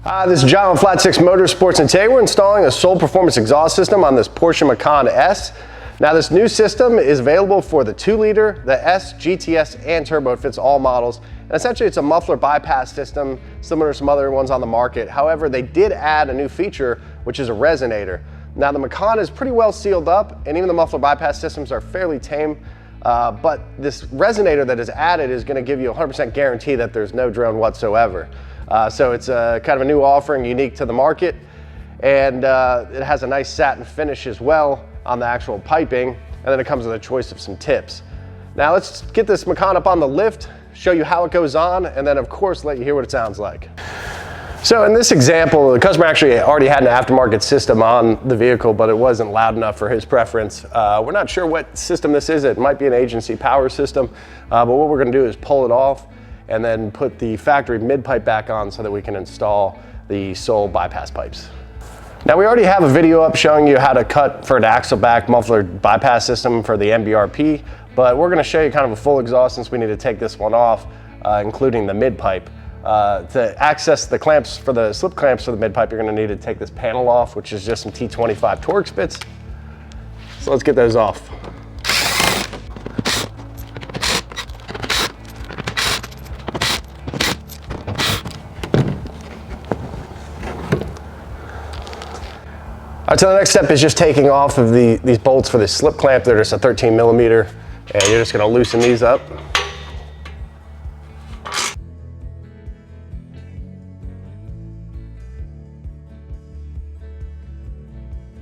Hi, this is John with Flat 6 Motorsports, and today we're installing a Soul Performance exhaust system on this Porsche Macan S. Now this new system is available for the 2-liter, the S, GTS, and Turbo. It fits all models. And essentially it's a muffler bypass system, similar to some other ones on the market. However, they did add a new feature, which is a resonator. Now the Macan is pretty well sealed up, and even the muffler bypass systems are fairly tame. But this resonator that is added is going to give you a 100% guarantee that there's no drone whatsoever. So it's kind of a new offering, unique to the market, and it has a nice satin finish as well on the actual piping, and then it comes with a choice of some tips. Now let's get this Macan up on the lift, show you how it goes on, and then of course let you hear what it sounds like. So in this example, the customer actually already had an aftermarket system on the vehicle, but it wasn't loud enough for his preference. We're not sure what system this is. It might be an agency power system, but what we're going to do is pull it off and then put the factory mid pipe back on so that we can install the Soul bypass pipes. Now we already have a video up showing you how to cut for an axle back muffler bypass system for the MBRP, but we're gonna show you kind of a full exhaust since we need to take this one off, including the mid pipe. To access the clamps for the slip clamps for the mid pipe, you're gonna need to take this panel off, which is just some T25 Torx bits. So let's get those off. All right, so the next step is just taking off of these bolts for the slip clamp. They're just a 13 millimeter, and you're just gonna loosen these up.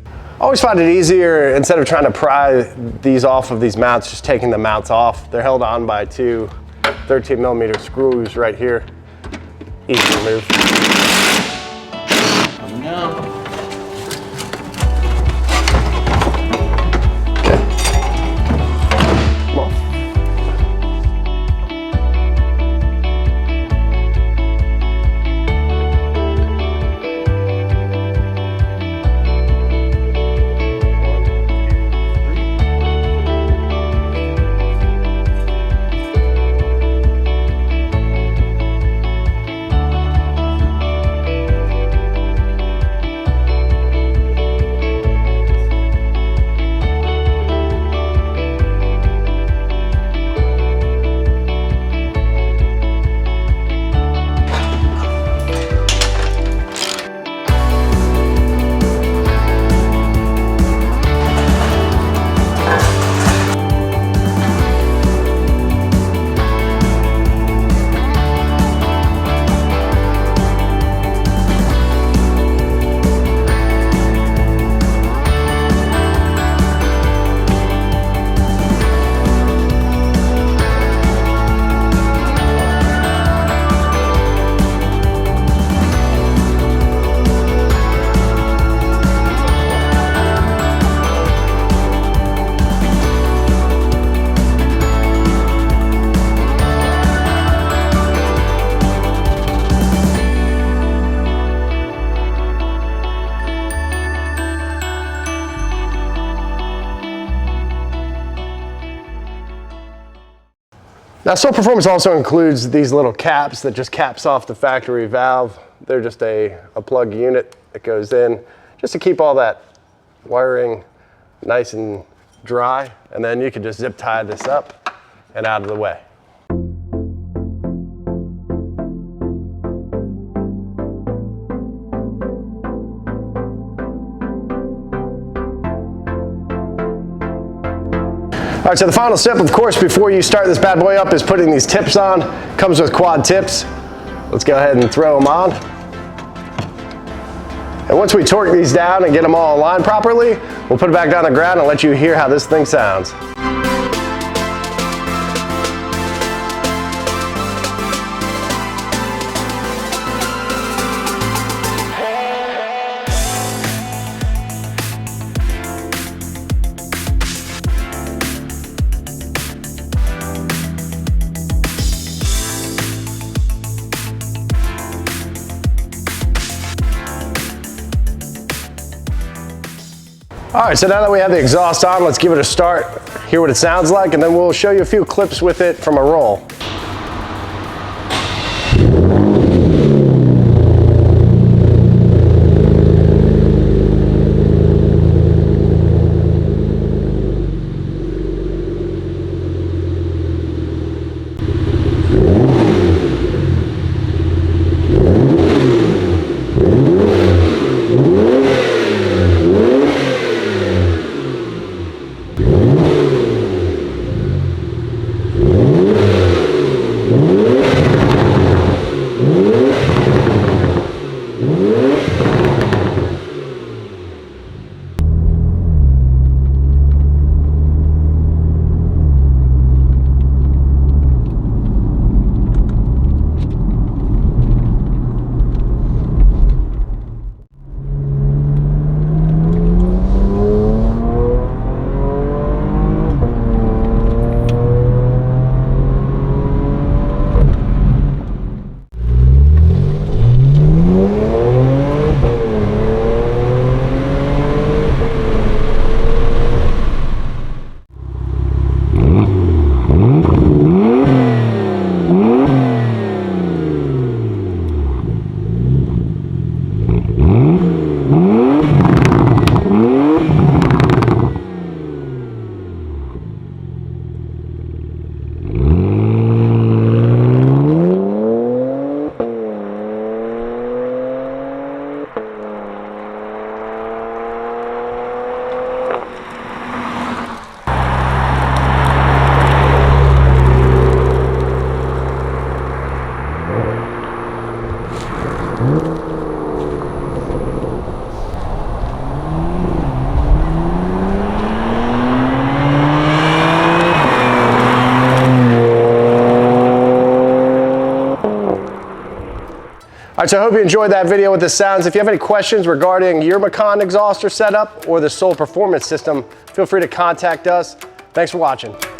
I always find it easier, instead of trying to pry these off of these mounts, just taking the mounts off. They're held on by two 13 millimeter screws right here. Easy to remove. Coming out. Now Soul Performance also includes these little caps that just caps off the factory valve. They're just a plug unit that goes in just to keep all that wiring nice and dry, and then you can just zip tie this up and out of the way. All right, so the final step, of course, before you start this bad boy up is putting these tips on. Comes with quad tips. Let's go ahead and throw them on. And once we torque these down and get them all aligned properly, we'll put it back down on the ground and let you hear how this thing sounds. All right, so now that we have the exhaust on, let's give it a start, hear what it sounds like, and then we'll show you a few clips with it from a roll. right, so I hope you enjoyed that video with the sounds. If you have any questions regarding your Macan exhauster setup or the Soul Performance system, feel free to contact us. Thanks for watching.